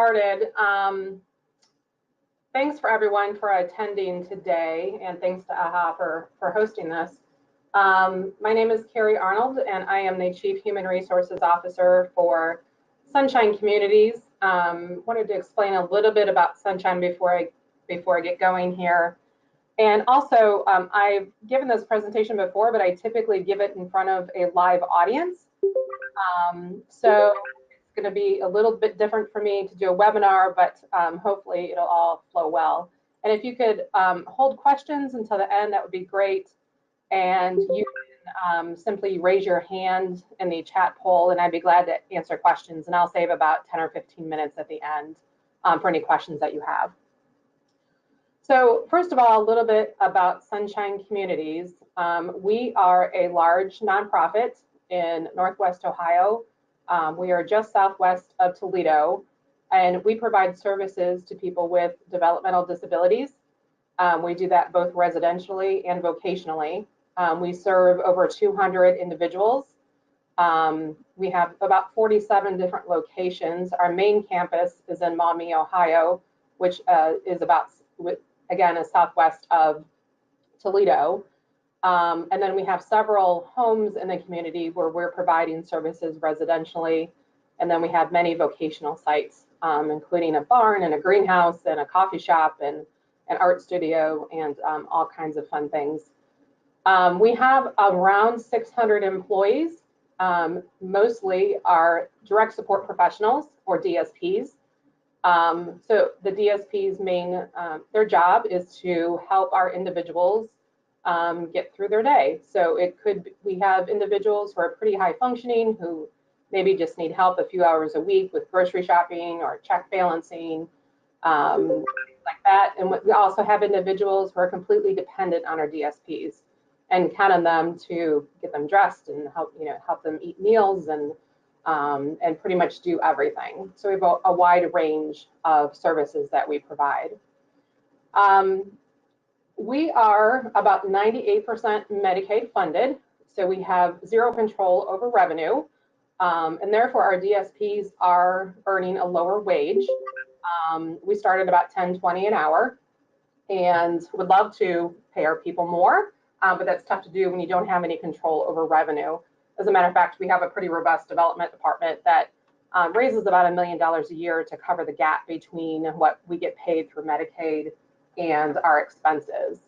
started, thanks for everyone for attending today, and thanks to AHA for hosting this. My name is Carrie Arnold, and I am the Chief Human Resources Officer for Sunshine Communities. Wanted to explain a little bit about Sunshine before I get going here. And also, I've given this presentation before, but I typically give it in front of a live audience. So it's going to be a little bit different for me to do a webinar, but hopefully it'll all flow well. And if you could hold questions until the end, that would be great. And you can simply raise your hand in the chat poll, and I'd be glad to answer questions. And I'll save about 10 or 15 minutes at the end for any questions that you have. So first of all, a little bit about Sunshine Communities. We are a large nonprofit in Northwest Ohio. We are just southwest of Toledo, and we provide services to people with developmental disabilities. We do that both residentially and vocationally. We serve over 200 individuals. We have about 47 different locations. Our main campus is in Maumee, Ohio, which is about, again, is southwest of Toledo. And then we have several homes in the community where we're providing services residentially. And then we have many vocational sites, including a barn and a greenhouse and a coffee shop and an art studio and all kinds of fun things. We have around 600 employees, mostly are direct support professionals or DSPs. So the DSP's main, their job is to help our individuals get through their day. So it could, we have individuals who are pretty high functioning who maybe just need help a few hours a week with grocery shopping or check balancing, like that. And we also have individuals who are completely dependent on our DSPs and count on them to get them dressed and help, help them eat meals and pretty much do everything. So we have a wide range of services that we provide. We are about 98% Medicaid funded, so we have zero control over revenue, and therefore our DSPs are earning a lower wage. We started about $10.20 an hour and would love to pay our people more, but that's tough to do when you don't have any control over revenue. As a matter of fact, we have a pretty robust development department that raises about $1 million a year to cover the gap between what we get paid through Medicaid and our expenses.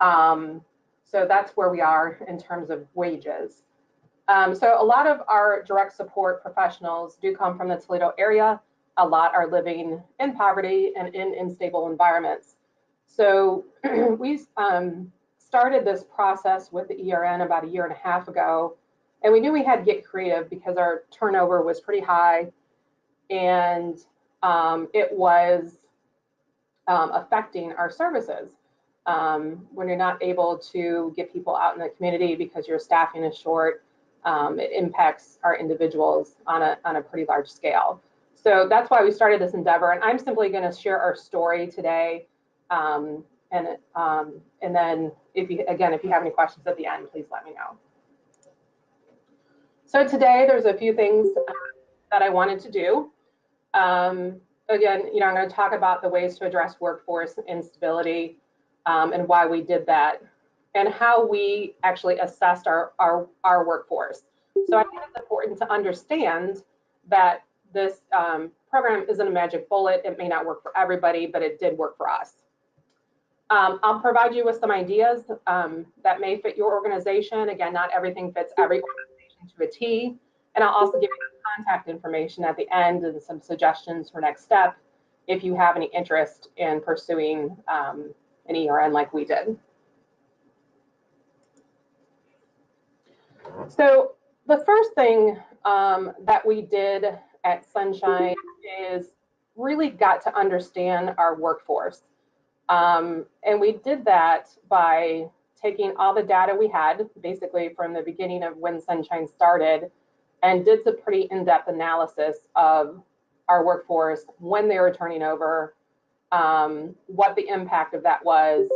So that's where we are in terms of wages. So a lot of our direct support professionals do come from the Toledo area. A lot are living in poverty and in unstable environments. So we started this process with the ERN about 1.5 years ago. And we knew we had to get creative because our turnover was pretty high, and it was affecting our services. When you're not able to get people out in the community because your staffing is short, it impacts our individuals on a pretty large scale. So that's why we started this endeavor, and I'm simply going to share our story today. And then if you have any questions at the end, please let me know. So today there's a few things that I wanted to do. Again, I'm going to talk about the ways to address workforce instability and why we did that and how we actually assessed our workforce. So I think it's important to understand that this program isn't a magic bullet. It may not work for everybody, but it did work for us. I'll provide you with some ideas that may fit your organization. Again, not everything fits every organization to a T. And I'll also give you contact information at the end and some suggestions for next step if you have any interest in pursuing an ERN like we did. So the first thing that we did at Sunshine is really got to understand our workforce. And we did that by taking all the data we had, basically from the beginning of when Sunshine started, and did some pretty in-depth analysis of our workforce, when they were turning over, what the impact of that was,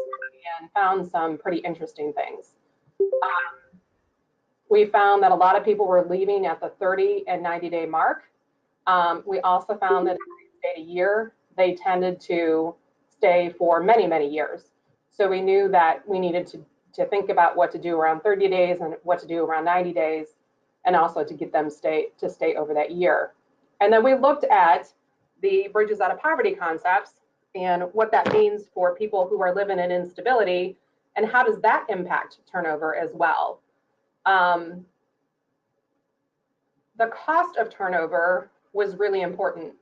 and found some pretty interesting things. We found that a lot of people were leaving at the 30 and 90-day mark. We also found that stayed a year, they tended to stay for many, many years. So we knew that we needed to think about what to do around 30 days and what to do around 90 days, and also to get them to stay over that year. And then we looked at the bridges out of poverty concepts and what that means for people who are living in instability, and how does that impact turnover as well. The cost of turnover was really important.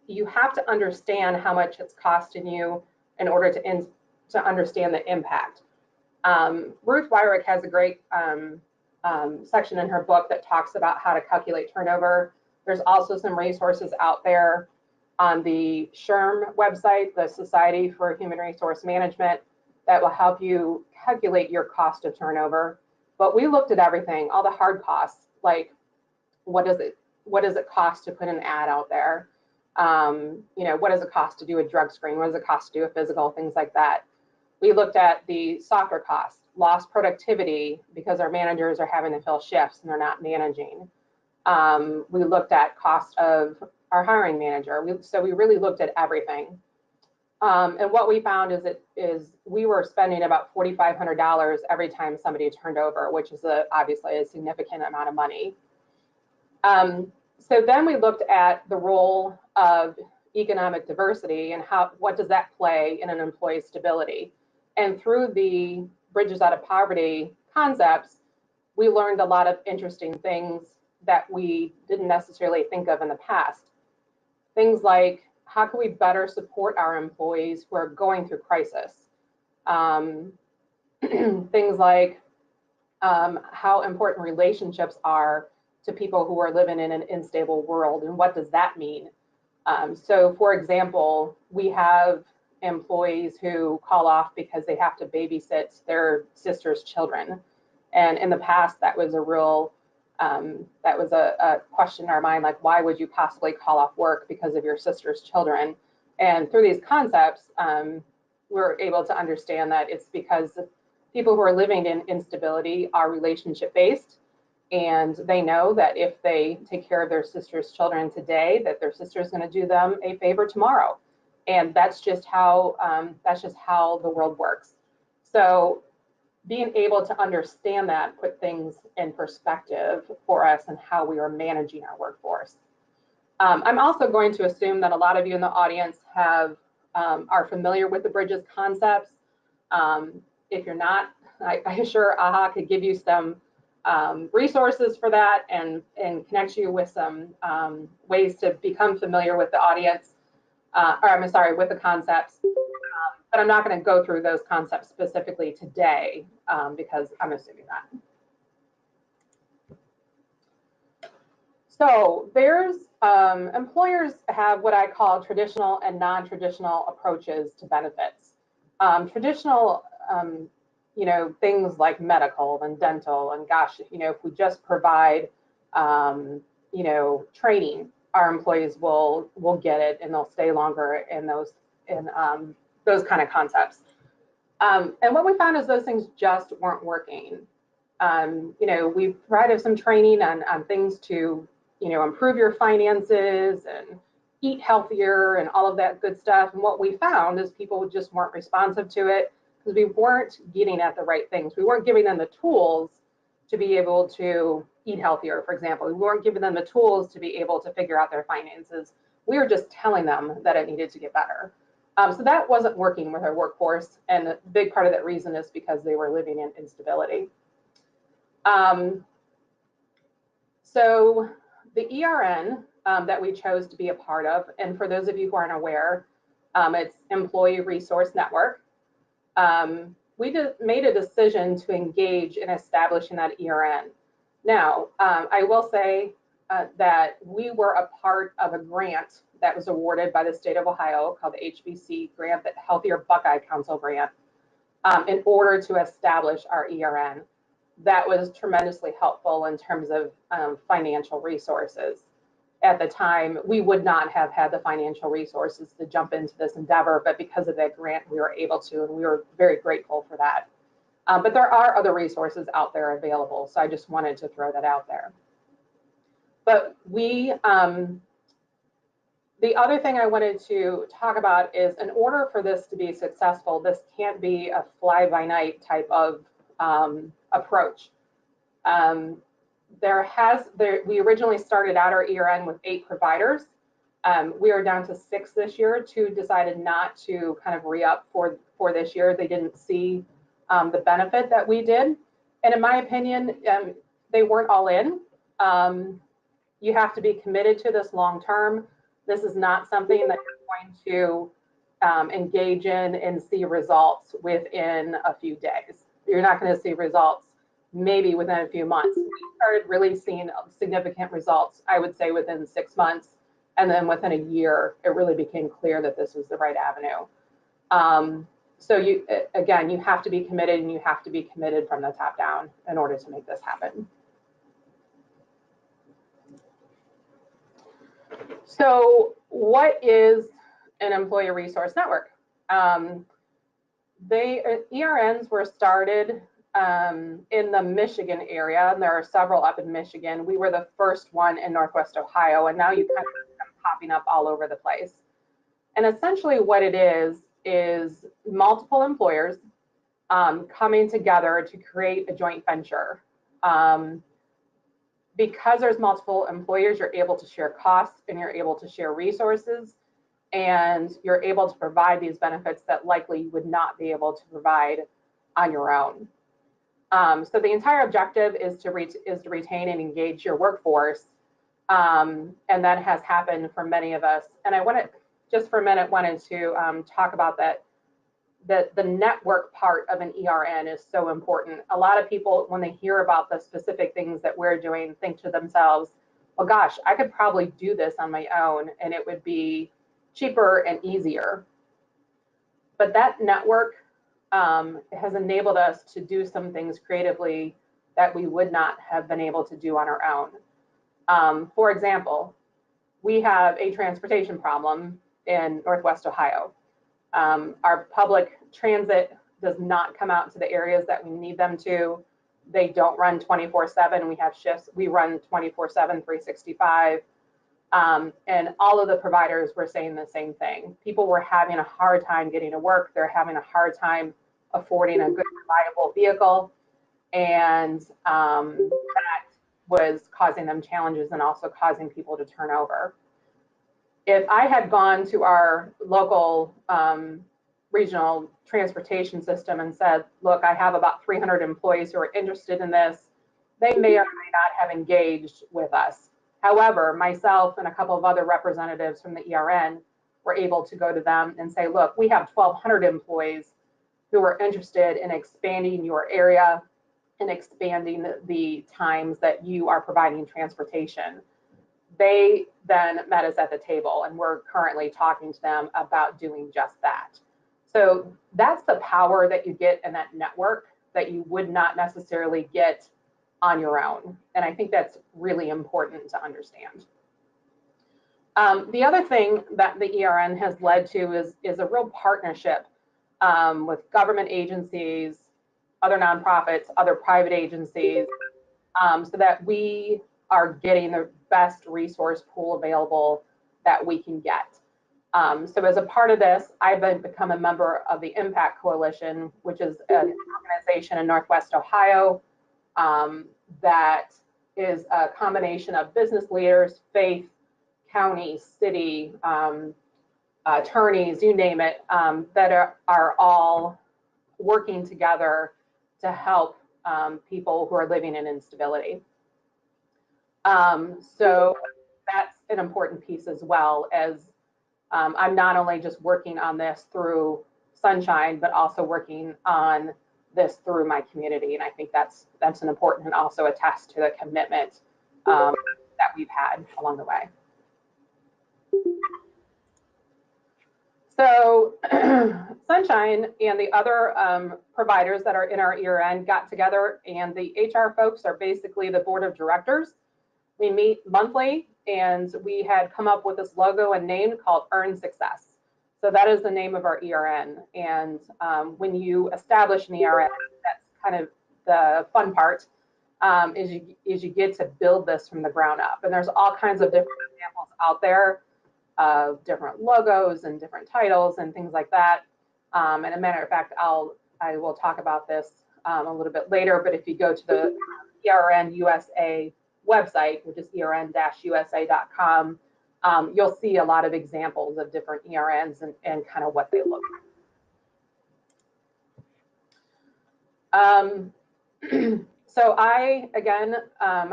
You have to understand how much it's costing you in order to understand the impact. Ruth Wyrick has a great section in her book that talks about how to calculate turnover. There's also some resources out there on the SHRM website, the Society for Human Resource Management, that will help you calculate your cost of turnover. But we looked at everything, all the hard costs, like what does it cost to put an ad out there? What does it cost to do a drug screen? What does it cost to do a physical? Things like that. We looked at the softer costs, lost productivity because our managers are having to fill shifts and they're not managing. We looked at cost of our hiring manager. So we really looked at everything. And what we found is we were spending about $4,500 every time somebody turned over, which is obviously a significant amount of money. So then we looked at the role of economic diversity and what does that play in an employee's stability. And through the bridges out of poverty concepts, we learned a lot of interesting things that we didn't necessarily think of in the past. Things like, how can we better support our employees who are going through crisis? Things like how important relationships are to people who are living in an unstable world, and what does that mean? So for example, we have employees who call off because they have to babysit their sister's children. And in the past, that was a real, that was a question in our mind, like, why would you possibly call off work because of your sister's children? And through these concepts, we're able to understand that it's because people who are living in instability are relationship-based, and they know that if they take care of their sister's children today, that their sister is going to do them a favor tomorrow. And that's just how the world works. So being able to understand that put things in perspective for us and how we are managing our workforce. I'm also going to assume that a lot of you in the audience are familiar with the bridges concepts. If you're not, I'm sure AHA could give you some resources for that and connect you with some ways to become familiar with the audience, with the concepts. But I'm not going to go through those concepts specifically today because I'm assuming that. So there's employers have what I call traditional and non-traditional approaches to benefits. Traditional, things like medical and dental, and gosh, if we just provide, training, our employees will get it and they'll stay longer in those kind of concepts. And what we found is those things just weren't working. We provided some training on things to, improve your finances and eat healthier and all of that good stuff. And what we found is people just weren't responsive to it because we weren't getting at the right things. We weren't giving them the tools to be able to eat healthier, for example. We weren't giving them the tools to be able to figure out their finances. We were just telling them that it needed to get better. So that wasn't working with our workforce, and a big part of that reason is because they were living in instability. So the ERN that we chose to be a part of, and for those of you who aren't aware, it's Employee Resource Network. We made a decision to engage in establishing that ERN. Now, I will say that we were a part of a grant that was awarded by the state of Ohio called the HBC grant, the Healthier Buckeye Council grant, in order to establish our ERN. That was tremendously helpful in terms of financial resources. At the time, we would not have had the financial resources to jump into this endeavor, but because of that grant, we were able to, and we were very grateful for that. But there are other resources out there available, so I just wanted to throw that out there. But The other thing I wanted to talk about is, in order for this to be successful, this can't be a fly-by-night type of approach. We originally started out our ERN with 8 providers. We are down to 6 this year. 2 decided not to kind of re-up for this year. They didn't see the benefit that we did. And in my opinion, they weren't all in. You have to be committed to this long term. This is not something that you're going to engage in and see results within a few days. You're not going to see results maybe within a few months. We started really seeing significant results, I would say, within 6 months. And then within a year, it really became clear that this was the right avenue. So again, you have to be committed, and you have to be committed from the top down in order to make this happen. So what is an employee resource network? ERNs were started in the Michigan area, and there are several up in Michigan. We were the first one in Northwest Ohio, and now you kind of see them popping up all over the place. And essentially what it is multiple employers coming together to create a joint venture. Because there's multiple employers, you're able to share costs, and you're able to share resources, and you're able to provide these benefits that likely you would not be able to provide on your own. So the entire objective is to retain and engage your workforce, and that has happened for many of us. And I just for a minute wanted to talk about that the network part of an ERN is so important. A lot of people, when they hear about the specific things that we're doing, think to themselves, well, gosh, I could probably do this on my own, and it would be cheaper and easier. But that network has enabled us to do some things creatively that we would not have been able to do on our own. For example, we have a transportation problem in Northwest Ohio. Our public transit does not come out to the areas that we need them to. They don't run 24/7. We have shifts. We run 24/7, 365. And all of the providers were saying the same thing. People were having a hard time getting to work. They're having a hard time affording a good, reliable vehicle. And that was causing them challenges and also causing people to turn over. If I had gone to our local regional transportation system and said, look, I have about 300 employees who are interested in this, they may or may not have engaged with us. However, myself and a couple of other representatives from the ERN were able to go to them and say, look, we have 1,200 employees who are interested in expanding your area and expanding the times that you are providing transportation. They then met us at the table, and we're currently talking to them about doing just that. So that's the power that you get in that network that you would not necessarily get on your own. And I think that's really important to understand. The other thing that the ERN has led to is a real partnership with government agencies, other nonprofits, other private agencies, so that we are getting the best resource pool available that we can get. So as a part of this, I've become a member of the Impact Coalition, which is an organization in Northwest Ohio that is a combination of business leaders, faith, county, city, attorneys, you name it, that are all working together to help people who are living in instability. So that's an important piece as well, as I'm not only just working on this through Sunshine, but also working on this through my community. And I think that's an important and also attests to the commitment that we've had along the way. So Sunshine and the other providers that are in our ERN got together, and the HR folks are basically the board of directors. We meet monthly, and we had come up with this logo and name called Earn Success. So that is the name of our ERN. And when you establish an ERN, that's kind of the fun part, is you get to build this from the ground up. And there's all kinds of different examples out there. of different logos and different titles and things like that. And a matter of fact, I will talk about this a little bit later, but if you go to the ERN USA website, which is ern-usa.com, you'll see a lot of examples of different ERNs and kind of what they look like. So I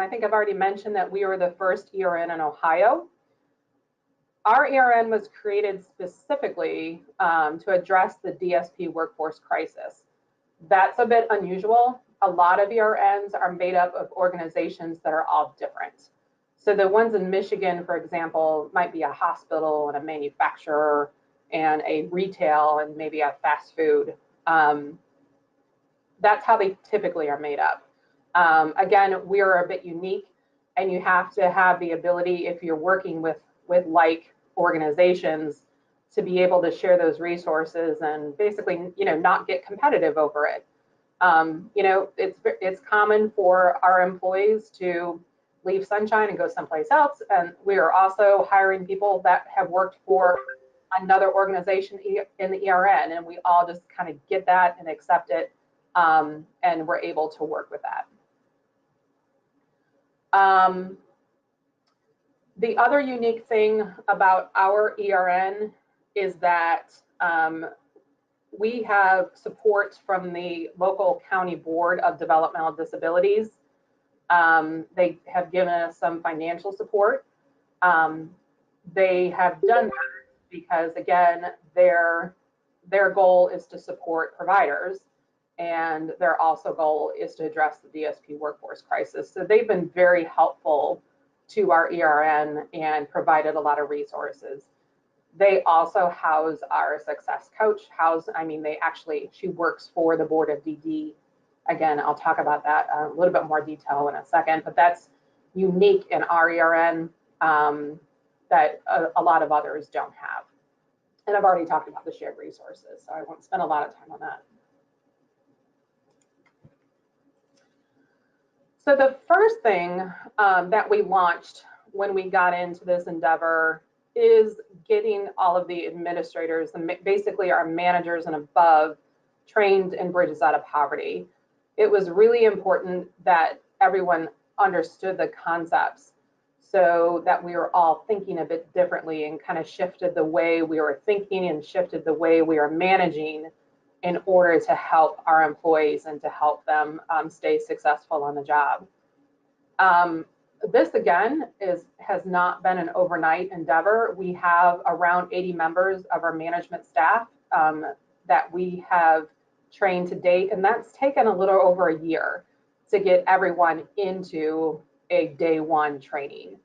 think I've already mentioned that we were the first ERN in Ohio. Our ERN was created specifically to address the DSP workforce crisis. That's a bit unusual. A lot of ERNs are made up of organizations that are all different. So the ones in Michigan, for example, might be a hospital and a manufacturer and a retail and maybe a fast food. That's how they typically are made up. Again, we're a bit unique, and you have to have the ability, if you're working with like organizations, to be able to share those resources and basically, not get competitive over it. It's common for our employees to leave Sunshine and go someplace else, and we are also hiring people that have worked for another organization in the ERN, and we all just kind of get that and accept it, and we're able to work with that. The other unique thing about our ERN is that we have support from the local county board of developmental disabilities. They have given us some financial support. They have done that because, again, their goal is to support providers, and their also goal is to address the DSP workforce crisis. So they've been very helpful to our ERN and provided a lot of resources. They also house our success coach. She works for the board of DD. Again, I'll talk about that a little bit more detail in a second, but that's unique in our ERN that a lot of others don't have. And I've already talked about the shared resources, so I won't spend a lot of time on that. So the first thing that we launched when we got into this endeavor is getting all of the administrators, basically our managers and above, trained in Bridges Out of Poverty. It was really important that everyone understood the concepts so that we were all thinking a bit differently and kind of shifted the way we were thinking and shifted the way we are managing in order to help our employees and to help them stay successful on the job. This, again, has not been an overnight endeavor. We have around 80 members of our management staff that we have trained to date, and that's taken a little over a year to get everyone into a day one training.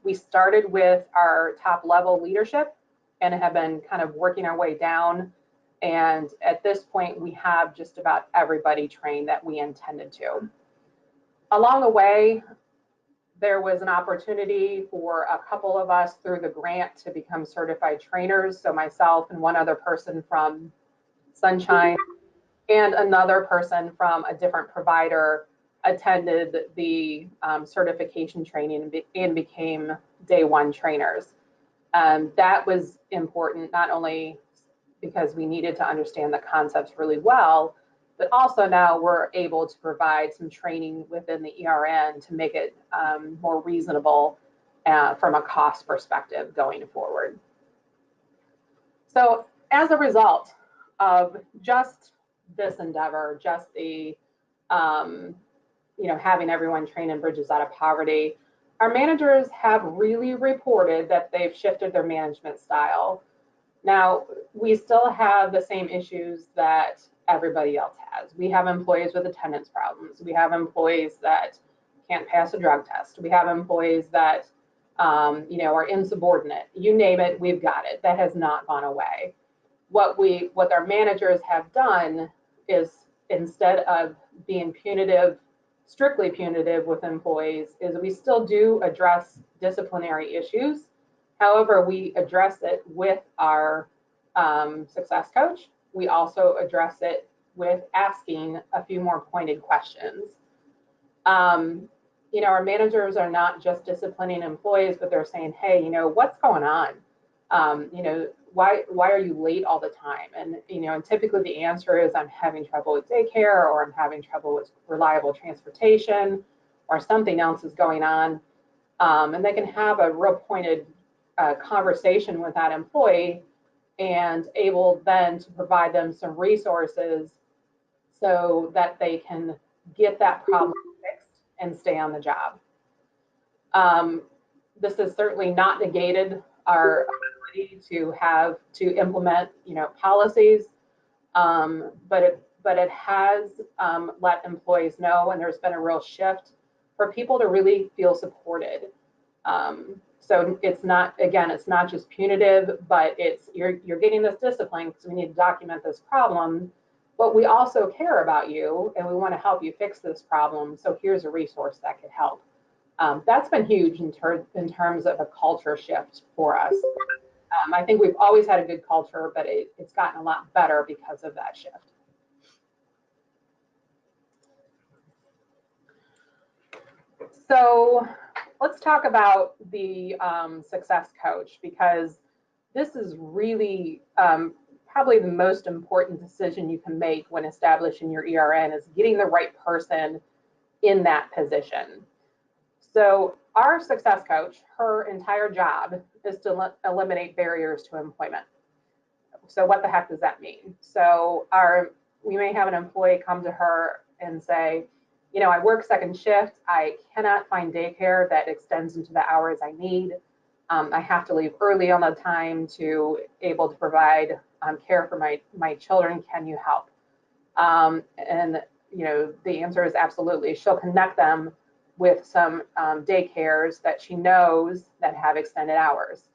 We started with our top level leadership and have been kind of working our way down. And at this point, we have just about everybody trained that we intended to. Along the way, there was an opportunity for a couple of us through the grant to become certified trainers. So myself and one other person from Sunshine and another person from a different provider attended the certification training and became day one trainers. That was important, not only because we needed to understand the concepts really well, but also now we're able to provide some training within the ERN to make it more reasonable from a cost perspective going forward. So as a result of just this endeavor, just the having everyone train in Bridges Out of Poverty, our managers have really reported that they've shifted their management style. Now, we still have the same issues that everybody else has. We have employees with attendance problems. We have employees that can't pass a drug test. We have employees that are insubordinate. You name it, we've got it. That has not gone away. What our managers have done is, instead of being punitive, strictly punitive with employees, is we still do address disciplinary issues. However, we address it with our success coach. We also address it with asking a few more pointed questions. our managers are not just disciplining employees, but they're saying, hey, what's going on? Why are you late all the time? And, and typically the answer is I'm having trouble with daycare, or I'm having trouble with reliable transportation, or something else is going on. And they can have a real pointed conversation with that employee, and able then to provide them some resources so that they can get that problem fixed and stay on the job. This has certainly not negated our ability to implement, policies, but it has let employees know, and there's been a real shift for people to really feel supported. So it's not just punitive, but it's you're getting this discipline because we need to document this problem, but we also care about you and we want to help you fix this problem. So here's a resource that could help. That's been huge in terms of a culture shift for us. I think we've always had a good culture, but it's gotten a lot better because of that shift. So let's talk about the success coach, because this is really probably the most important decision you can make when establishing your ERN, is getting the right person in that position. So our success coach, her entire job is to eliminate barriers to employment. So what the heck does that mean? So we may have an employee come to her and say, I work second shift. I cannot find daycare that extends into the hours I need. I have to leave early on the time to able to provide care for my children. Can you help? And the answer is absolutely. She'll connect them with some daycares that she knows that have extended hours.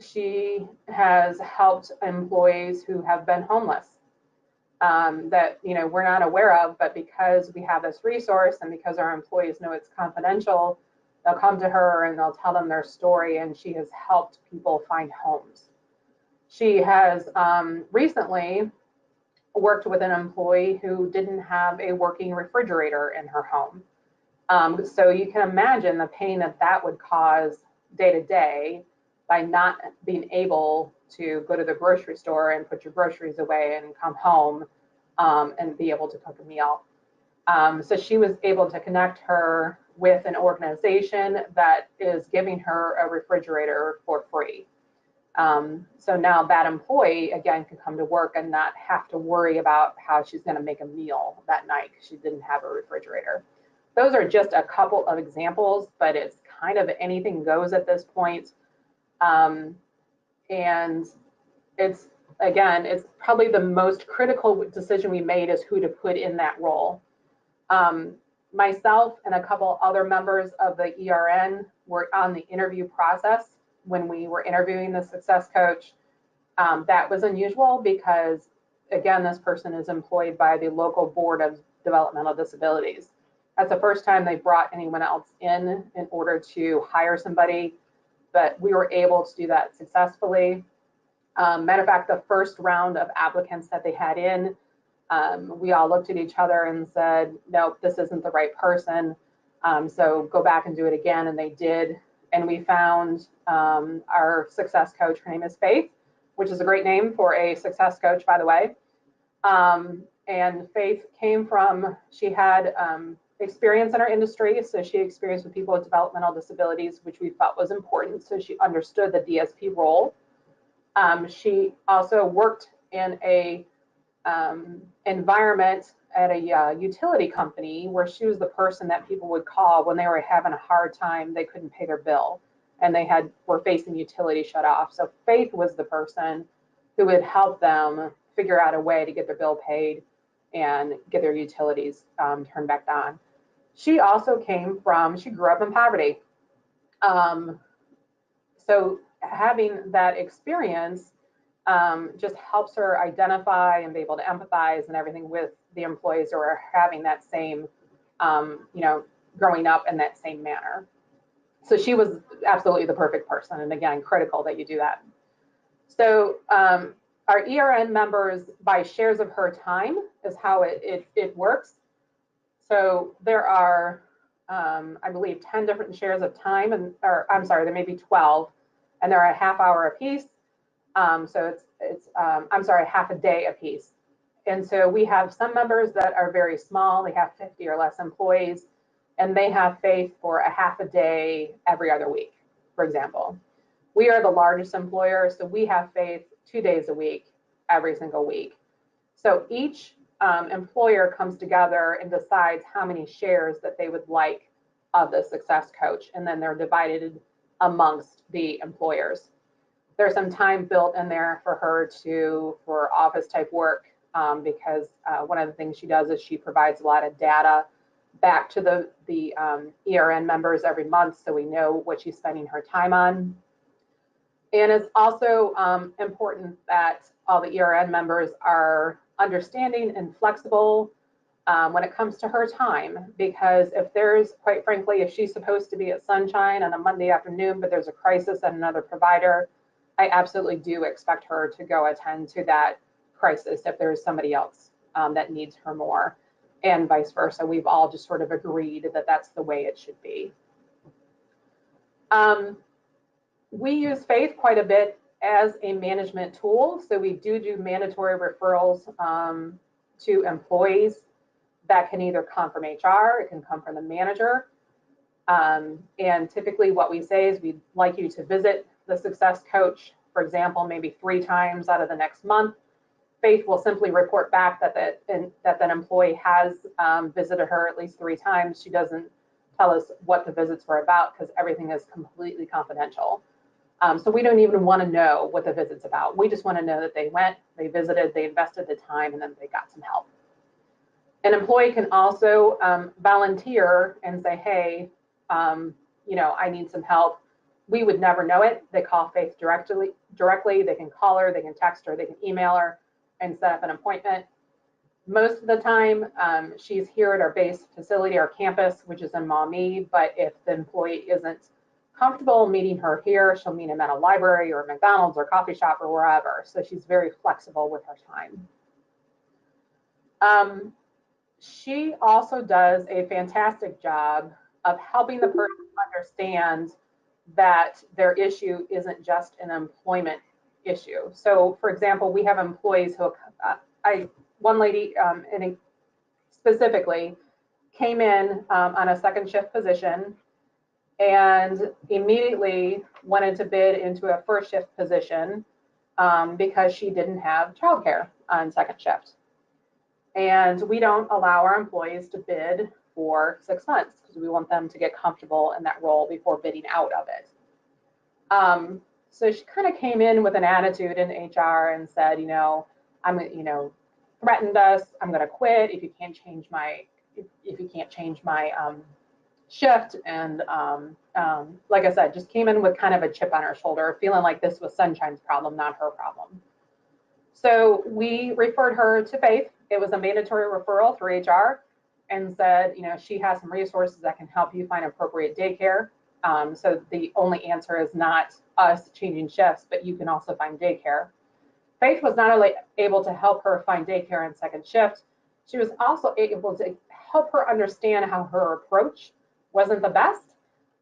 She has helped employees who have been homeless that we're not aware of, but because we have this resource and because our employees know it's confidential, they'll come to her and they'll tell them their story, and she has helped people find homes. She has recently worked with an employee who didn't have a working refrigerator in her home. So you can imagine the pain that would cause day to day by not being able to go to the grocery store and put your groceries away and come home and be able to cook a meal. So she was able to connect her with an organization that is giving her a refrigerator for free. So now that employee, again, can come to work and not have to worry about how she's going to make a meal that night because she didn't have a refrigerator. Those are just a couple of examples, but it's kind of anything goes at this point. And it's probably the most critical decision we made is who to put in that role. Myself and a couple other members of the ERN were on the interview process when we were interviewing the success coach. That was unusual because, again, this person is employed by the local board of developmental disabilities. That's the first time they brought anyone else in order to hire somebody, but we were able to do that successfully. Matter of fact, the first round of applicants that they had in, we all looked at each other and said, nope, this isn't the right person. So go back and do it again. And they did. And we found our success coach. Her name is Faith, which is a great name for a success coach, by the way. And Faith she had experience in our industry. So she experienced with people with developmental disabilities, which we felt was important. So she understood the DSP role. She also worked in a environment at a utility company where she was the person that people would call when they were having a hard time, they couldn't pay their bill, and were facing utility shut off. So Faith was the person who would help them figure out a way to get their bill paid and get their utilities turned back on. She also she grew up in poverty. So having that experience just helps her identify and be able to empathize and everything with the employees who are having that same, growing up in that same manner. So she was absolutely the perfect person. And again, critical that you do that. So our ERN members buy shares of her time is how it works. So there are, I believe, 10 different shares of time, or I'm sorry, there may be 12, and they're a half hour apiece. So I'm sorry, half a day apiece. And so we have some members that are very small, they have 50 or less employees, and they have faith for a half a day every other week, for example. We are the largest employer, so we have faith 2 days a week, every single week. So each employer comes together and decides how many shares that they would like of the success coach, and then they're divided amongst the employers. There's some time built in there for her for office type work, because one of the things she does is she provides a lot of data back to the ERN members every month, so we know what she's spending her time on. And it's also important that all the ERN members are understanding and flexible when it comes to her time, because if there's, quite frankly, if she's supposed to be at Sunshine on a Monday afternoon, but there's a crisis at another provider, I absolutely do expect her to go attend to that crisis if there's somebody else that needs her more, and vice versa. We've all just sort of agreed that that's the way it should be. We use Faith quite a bit as a management tool. So we do mandatory referrals to employees that can either come from HR, it can come from the manager. And typically what we say is we'd like you to visit the success coach, for example, maybe 3 times out of the next month. Faith will simply report back that that employee has visited her at least 3 times. She doesn't tell us what the visits were about because everything is completely confidential. So we don't even want to know what the visit's about. We just want to know that they went, they visited, they invested the time, and then they got some help. An employee can also volunteer and say, hey, I need some help. We would never know it. They call Faith directly. They can call her, they can text her, they can email her and set up an appointment. Most of the time, she's here at our base facility, our campus, which is in Maumee, but if the employee isn't comfortable meeting her here, she'll meet him at a library or McDonald's or coffee shop or wherever. So she's very flexible with her time. She also does a fantastic job of helping the person understand that their issue isn't just an employment issue. So for example, we have employees who, one lady specifically came in on a second shift position and immediately wanted to bid into a first shift position because she didn't have childcare on second shift. And we don't allow our employees to bid for 6 months because we want them to get comfortable in that role before bidding out of it. So she kind of came in with an attitude in HR and said, threatened us, I'm going to quit if you can't change my shift. And like I said, just came in with kind of a chip on her shoulder, feeling like this was Sunshine's problem, not her problem. So we referred her to Faith. It was a mandatory referral through HR and said, she has some resources that can help you find appropriate daycare. So the only answer is not us changing shifts, but you can also find daycare. Faith was not only able to help her find daycare in second shift, she was also able to help her understand how her approach wasn't the best,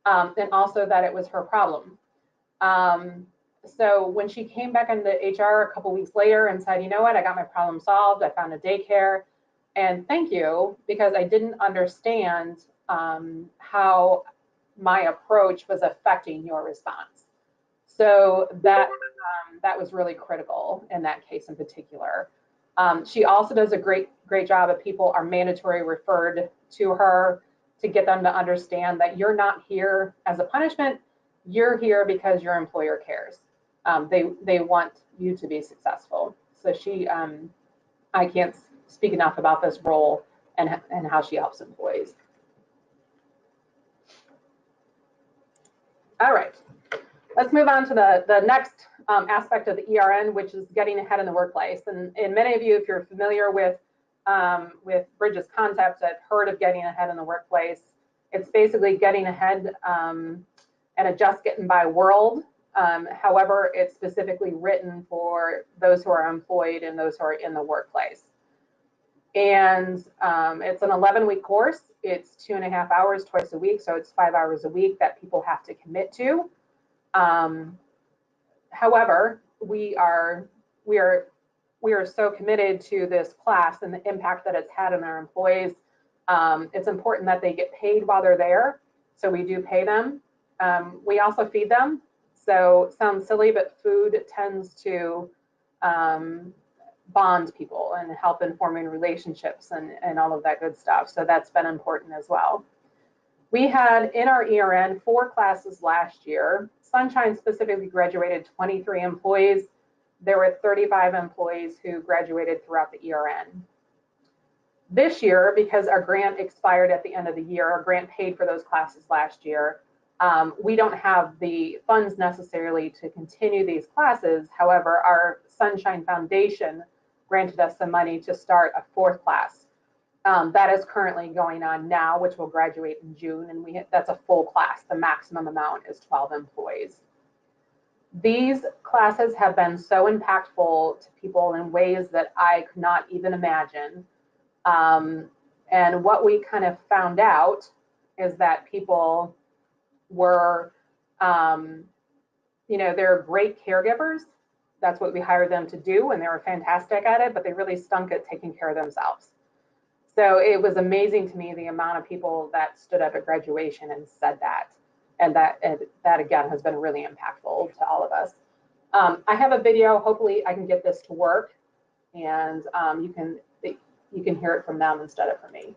and also that it was her problem. So when she came back into HR a couple weeks later and said, you know what, I got my problem solved, I found a daycare, and thank you, because I didn't understand how my approach was affecting your response. So that was really critical in that case in particular. She also does a great job of people are mandatory referred to her to get them to understand that you're not here as a punishment, you're here because your employer cares. They want you to be successful. So she, I can't speak enough about this role and how she helps employees. All right, let's move on to the next aspect of the ERN, which is getting ahead in the workplace. And many of you, if you're familiar with Bridget's concepts, have heard of getting ahead in the workplace. It's basically getting ahead in a just getting by world. However, it's specifically written for those who are employed and those who are in the workplace. And it's an 11-week course. It's 2.5 hours twice a week, so it's 5 hours a week that people have to commit to. However, we are so committed to this class and the impact that it's had on our employees. It's important that they get paid while they're there, so we do pay them. We also feed them. So sounds silly, but food tends to bond people and help in forming relationships and all of that good stuff. So that's been important as well. We had in our ERN 4 classes last year. Sunshine specifically graduated 23 employees. There were 35 employees who graduated throughout the ERN. This year, because our grant expired at the end of the year, our grant paid for those classes last year, we don't have the funds necessarily to continue these classes. However, our Sunshine Foundation granted us some money to start a 4th class. That is currently going on now, which will graduate in June, and that's a full class. The maximum amount is 12 employees. These classes have been so impactful to people in ways that I could not even imagine. And what we kind of found out is that people were, they're great caregivers. That's what we hired them to do, and they were fantastic at it, but they really stunk at taking care of themselves. So it was amazing to me the amount of people that stood up at graduation and said that. And that again has been really impactful to all of us. I have a video. Hopefully I can get this to work, and you can hear it from them instead of from me.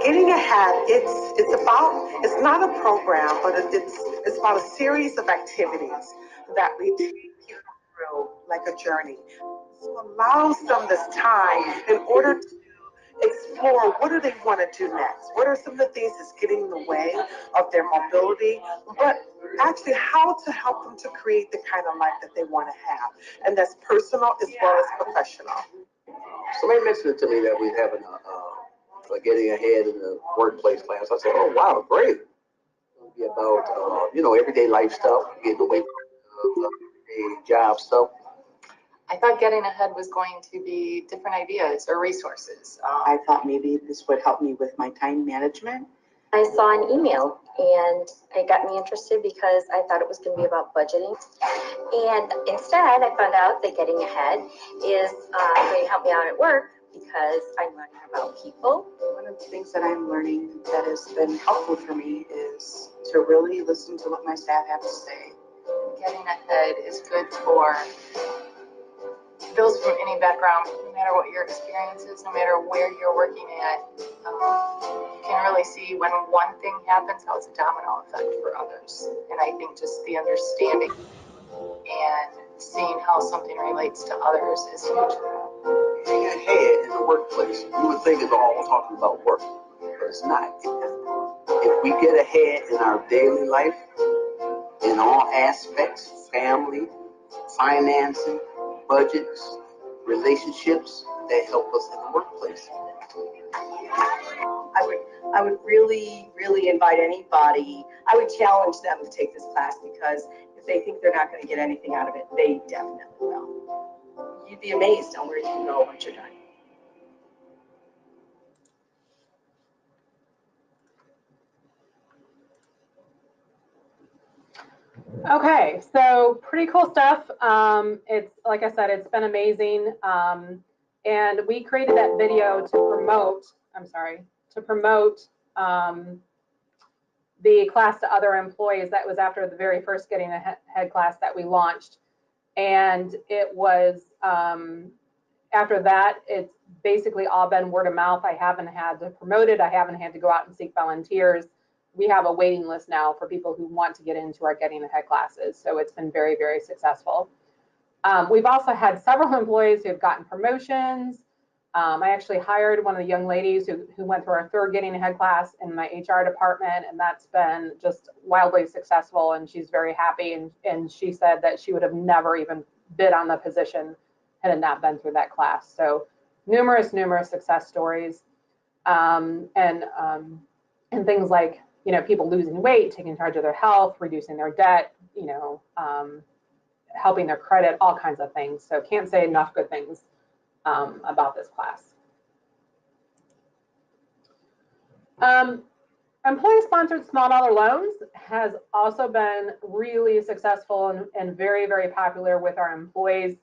Getting ahead, it's not a program, but it's about a series of activities that we take people through like a journey. So it allows them this time in order to explore what do they want to do next? What are some of the things that's getting in the way of their mobility? But actually how to help them to create the kind of life that they want to have. And that's personal as well as professional. Somebody mentioned it to me that we have a getting ahead in the workplace class. I said, oh, wow, great. It'll be about, everyday life stuff, getting away from everyday job stuff. I thought getting ahead was going to be different ideas or resources. I thought maybe this would help me with my time management. I saw an email and it got me interested because I thought it was going to be about budgeting. And instead, I found out that getting ahead is going to help me out at work because I'm learning about people. One of the things that I'm learning that has been helpful for me is to really listen to what my staff have to say. Getting ahead is good for those from any background, no matter what your experience is, no matter where you're working at. You can really see when one thing happens, how it's a domino effect for others. And I think just the understanding and seeing how something relates to others is huge. Getting ahead in the workplace, you would think it's all talking about work, but it's not. If we get ahead in our daily life, in all aspects, family, financing, budgets, relationships, that help us in the workplace. I would really, really invite anybody, I would challenge them to take this class because if they think they're not going to get anything out of it, they definitely will. You'd be amazed on where you can go once you're done. Okay, so pretty cool stuff. It's like I said, it's been amazing. And we created that video to promote, the class to other employees. That was after the very first Getting Ahead class that we launched. And it was, after that, it's basically all been word of mouth. I haven't had to promote it. I haven't had to go out and seek volunteers. We have a waiting list now for people who want to get into our Getting Ahead classes. So it's been very, very successful. We've also had several employees who have gotten promotions. I actually hired one of the young ladies who went through our 3rd Getting Ahead class in my HR department, and that's been just wildly successful, and she's very happy. And she said that she would have never even bid on the position had it not been through that class. So numerous success stories. and things like, you know, people losing weight, taking charge of their health, reducing their debt, you know, helping their credit, all kinds of things. So can't say enough good things about this class. Employee-sponsored small dollar loans has also been really successful and very, very popular with our employees.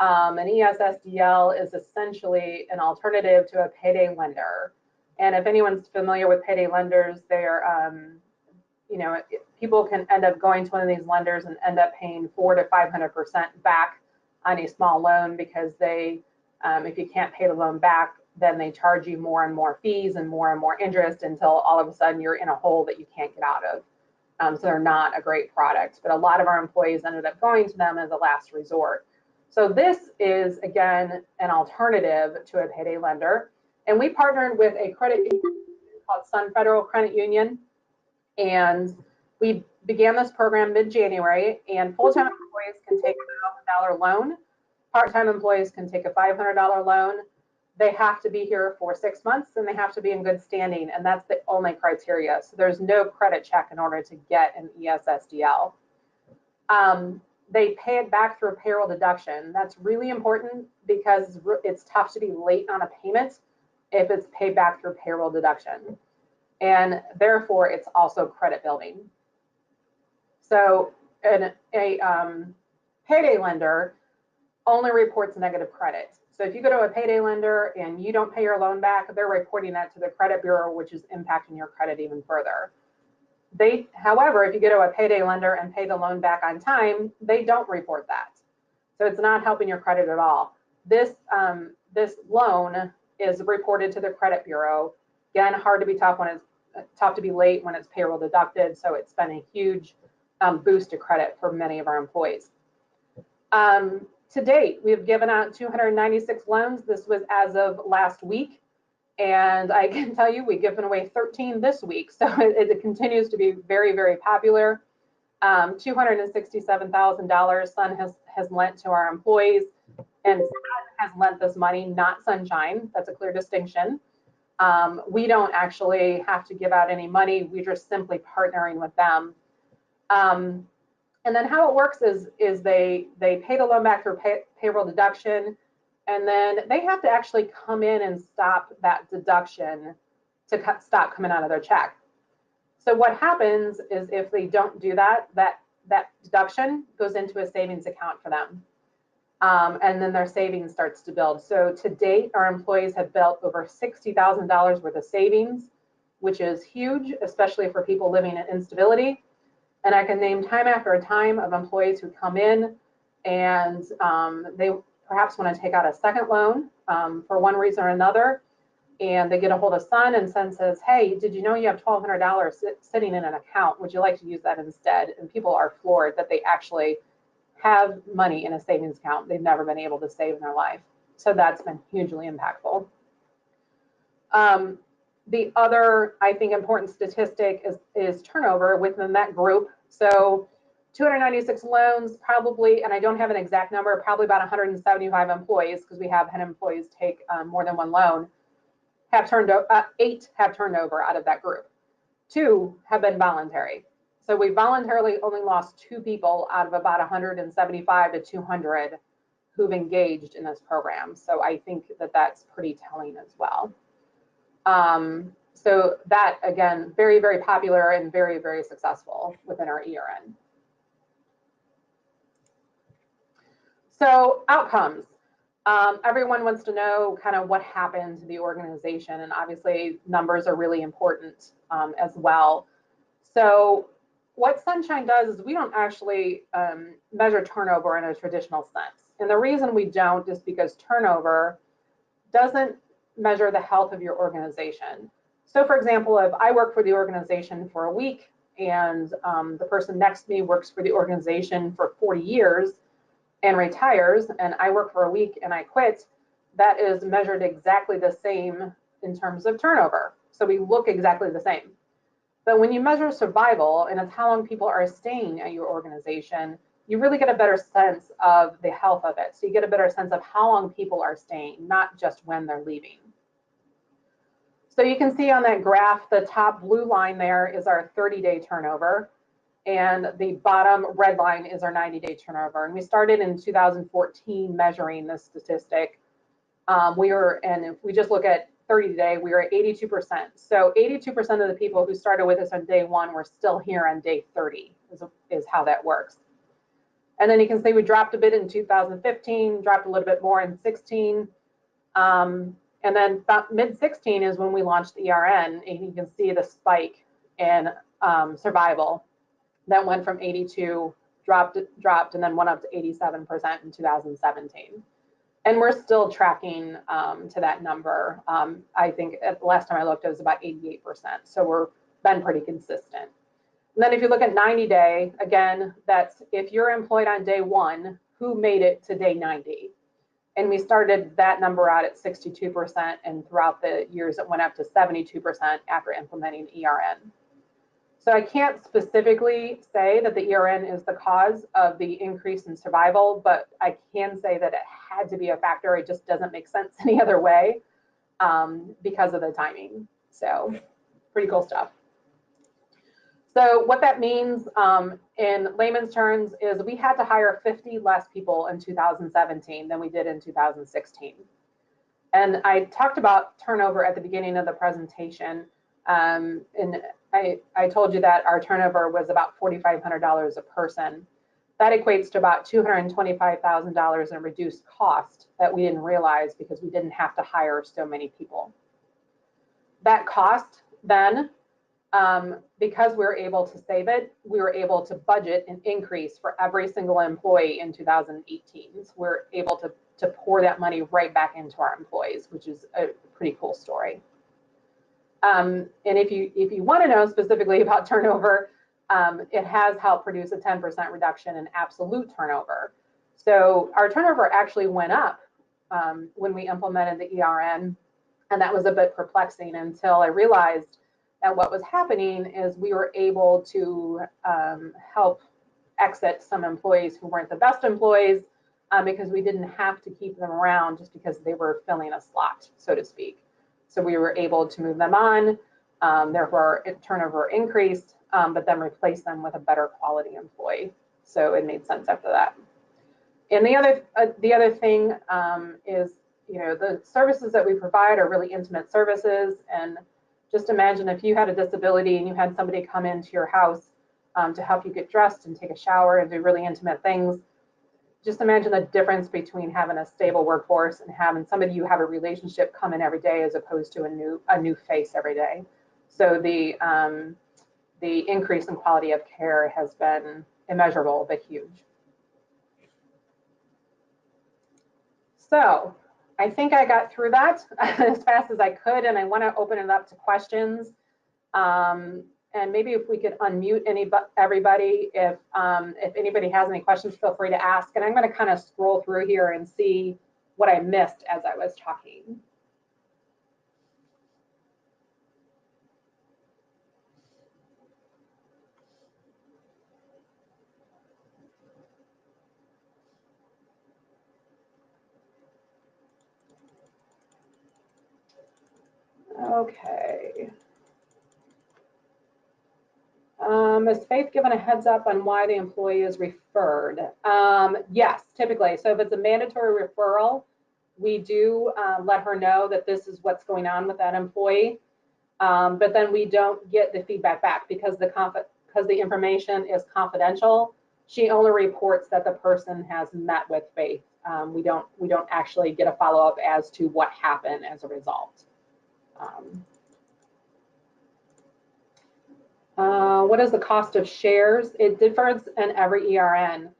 An ESSDL is essentially an alternative to a payday lender. And if anyone's familiar with payday lenders, they're, you know, people can end up going to one of these lenders and end up paying 400 to 500% back on a small loan because they, if you can't pay the loan back, then they charge you more and more fees and more interest until all of a sudden you're in a hole that you can't get out of. So they're not a great product, but a lot of our employees ended up going to them as a last resort. So this is, again, an alternative to a payday lender. And we partnered with a credit union called Sun Federal Credit Union. And we began this program mid-January, and full-time employees can take a $1,000 loan. Part-time employees can take a $500 loan. They have to be here for 6 months and they have to be in good standing, and that's the only criteria. So there's no credit check in order to get an ESSDL. They pay it back through a payroll deduction. That's really important because it's tough to be late on a payment if it's paid back through payroll deduction. And therefore, it's also credit building. So a payday lender only reports negative credit. So if you go to a payday lender and you don't pay your loan back, they're reporting that to the credit bureau, which is impacting your credit even further. However, if you go to a payday lender and pay the loan back on time, they don't report that. So it's not helping your credit at all. This loan is reported to the credit bureau. Again, hard to be tough when it's tough to be late when it's payroll deducted. So it's been a huge boost to credit for many of our employees. To date, we've given out 296 loans. This was as of last week. And I can tell you, we've given away 13 this week. So it continues to be very, very popular. $267,000 Sun has lent to our employees, and Sun has lent this money, not Sunshine. That's a clear distinction. We don't actually have to give out any money. We're just simply partnering with them. And then how it works is they pay the loan back through payroll deduction, and then they have to actually come in and stop that deduction to stop coming out of their check. So what happens is if they don't do that, that deduction goes into a savings account for them. And then their savings starts to build. So to date, our employees have built over $60,000 worth of savings, which is huge, especially for people living in instability. And I can name time after time of employees who come in and they perhaps want to take out a second loan for one reason or another. And they get a hold of Sun, and Sun says, hey, did you know you have $1,200 sitting in an account? Would you like to use that instead? And people are floored that they actually have money in a savings account they've never been able to save in their life. So that's been hugely impactful. The other, I think, important statistic is turnover within that group. So 296 loans, probably, and I don't have an exact number, probably about 175 employees, because we have had employees take more than one loan, have turned over, 8 have turned over out of that group. 2 have been voluntary. So we voluntarily only lost 2 people out of about 175 to 200 who've engaged in this program. So I think that that's pretty telling as well. So that, again, very, very popular and very, very successful within our ERN. So outcomes. Everyone wants to know kind of what happened to the organization, and obviously numbers are really important as well. So what Sunshine does is we don't actually measure turnover in a traditional sense. And the reason we don't is because turnover doesn't measure the health of your organization. So for example, if I work for the organization for a week and the person next to me works for the organization for 40 years and retires, and I work for a week and I quit, that is measured exactly the same in terms of turnover. So we look exactly the same. But when you measure survival, and it's how long people are staying at your organization, you really get a better sense of the health of it. So you get a better sense of how long people are staying, not just when they're leaving. So you can see on that graph, the top blue line there is our 30-day turnover, and the bottom red line is our 90-day turnover. And we started in 2014 measuring this statistic. And if we just look at 30-day, we were at 82%. So 82% of the people who started with us on day one were still here on day 30, is how that works. And then you can see we dropped a bit in 2015, dropped a little bit more in 16. And then about mid-16 is when we launched the ERN, and you can see the spike in survival that went from 82, dropped, and then went up to 87% in 2017. And we're still tracking to that number. I think at the last time I looked, it was about 88%. So we're been pretty consistent. And then if you look at 90-day, again, that's if you're employed on day one, who made it to day 90? And we started that number out at 62%, and throughout the years it went up to 72% after implementing ERN. So I can't specifically say that the ERN is the cause of the increase in survival, but I can say that it had to be a factor. It just doesn't make sense any other way because of the timing. So pretty cool stuff. So what that means in layman's terms is we had to hire 50 less people in 2017 than we did in 2016. And I talked about turnover at the beginning of the presentation. And I told you that our turnover was about $4,500 a person. That equates to about $225,000 in reduced cost that we didn't realize because we didn't have to hire so many people. That cost then, because we were able to save it, we were able to budget an increase for every single employee in 2018. So we're able to pour that money right back into our employees, which is a pretty cool story. And if you want to know specifically about turnover, it has helped produce a 10% reduction in absolute turnover. So our turnover actually went up when we implemented the ERN, and that was a bit perplexing until I realized that what was happening is we were able to help exit some employees who weren't the best employees because we didn't have to keep them around just because they were filling a slot, so to speak. So we were able to move them on, therefore turnover increased, but then replace them with a better quality employee. So it made sense after that. And the other thing is, the services that we provide are really intimate services. And just imagine if you had a disability and you had somebody come into your house to help you get dressed and take a shower and do really intimate things. Just imagine the difference between having a stable workforce and having somebody you have a relationship come in every day as opposed to a new face every day. So the increase in quality of care has been immeasurable but huge. So I think I got through that as fast as I could, and I want to open it up to questions. And maybe if we could unmute everybody, if anybody has any questions, feel free to ask. And I'm going to kind of scroll through here and see what I missed as I was talking. Okay. Is Faith given a heads up on why the employee is referred? Yes, typically. So if it's a mandatory referral, we do let her know that this is what's going on with that employee. But then we don't get the feedback back because the information is confidential. She only reports that the person has met with Faith. We don't actually get a follow-up as to what happened as a result. What is the cost of shares? It differs in every ERN.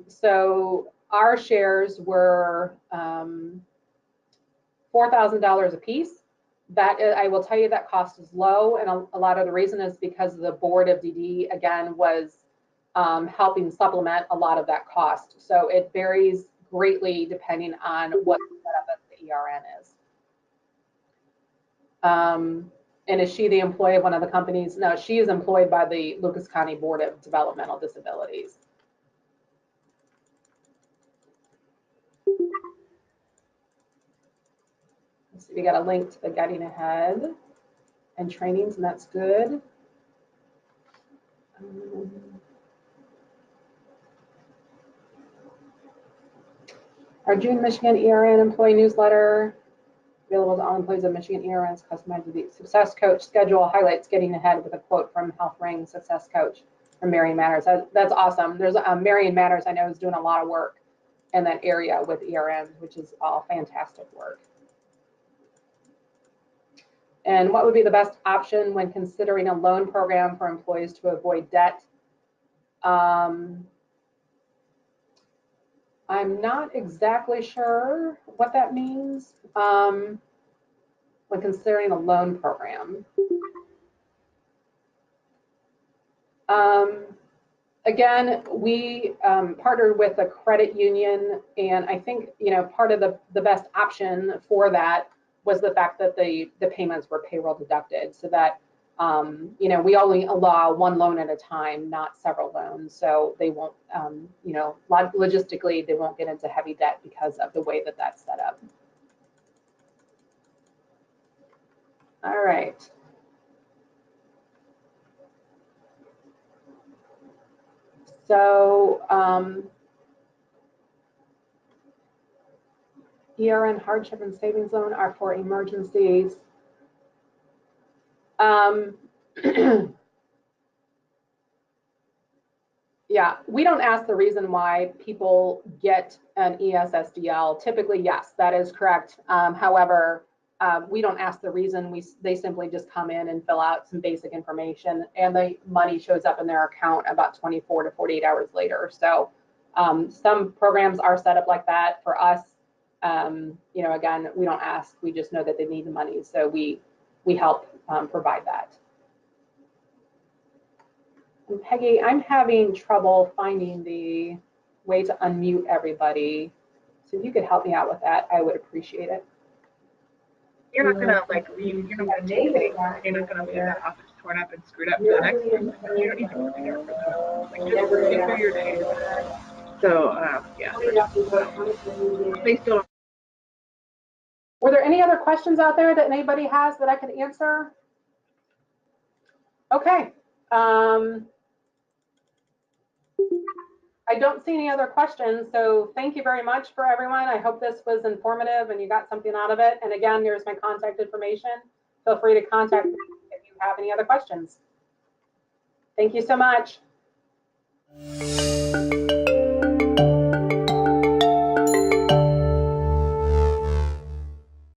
So our shares were $4,000 a piece. That is, I will tell you that cost is low, and a lot of the reason is because the board of DD again was helping supplement a lot of that cost. So it varies greatly depending on what the setup of the ERN is. And is she the employee of one of the companies? No, she is employed by the Lucas County Board of Developmental Disabilities. Let's So we got a link to the Getting Ahead and trainings, and that's good. Our June Michigan ERN employee newsletter, available to all employees of Michigan ERN's customized to the Success Coach schedule, highlights Getting Ahead with a quote from Health Ring Success Coach from Marion Matters. That's awesome. There's Marion Matters, I know, is doing a lot of work in that area with ERNs, which is all fantastic work. And what would be the best option when considering a loan program for employees to avoid debt? I'm not exactly sure what that means when considering a loan program. Again, we partnered with a credit union, and I think, you know, part of the best option for that was the fact that the payments were payroll deducted, so that you know, we only allow one loan at a time, not several loans, so they won't, you know, logistically they won't get into heavy debt because of the way that that's set up. All right. So ERN hardship and savings loan are for emergencies. Yeah, we don't ask the reason why people get an ESSDL. Typically, yes, that is correct. However, we don't ask the reason. They simply just come in and fill out some basic information, and the money shows up in their account about 24 to 48 hours later. So some programs are set up like that. For us, you know, again, we don't ask. We just know that they need the money, so we help provide that. And Peggy, I'm having trouble finding the way to unmute everybody. So if you could help me out with that, I would appreciate it. You're not gonna like leave, you're not gonna take it, you're not gonna leave that office torn up and screwed up for the next person. Like, you don't need to go there for the, like, just get through your day. So yeah, they still don't. Were there any other questions out there that anybody has that I could answer? Okay. I don't see any other questions, so thank you very much for everyone. I hope this was informative and you got something out of it. And again, here's my contact information. Feel free to contact me if you have any other questions. Thank you so much.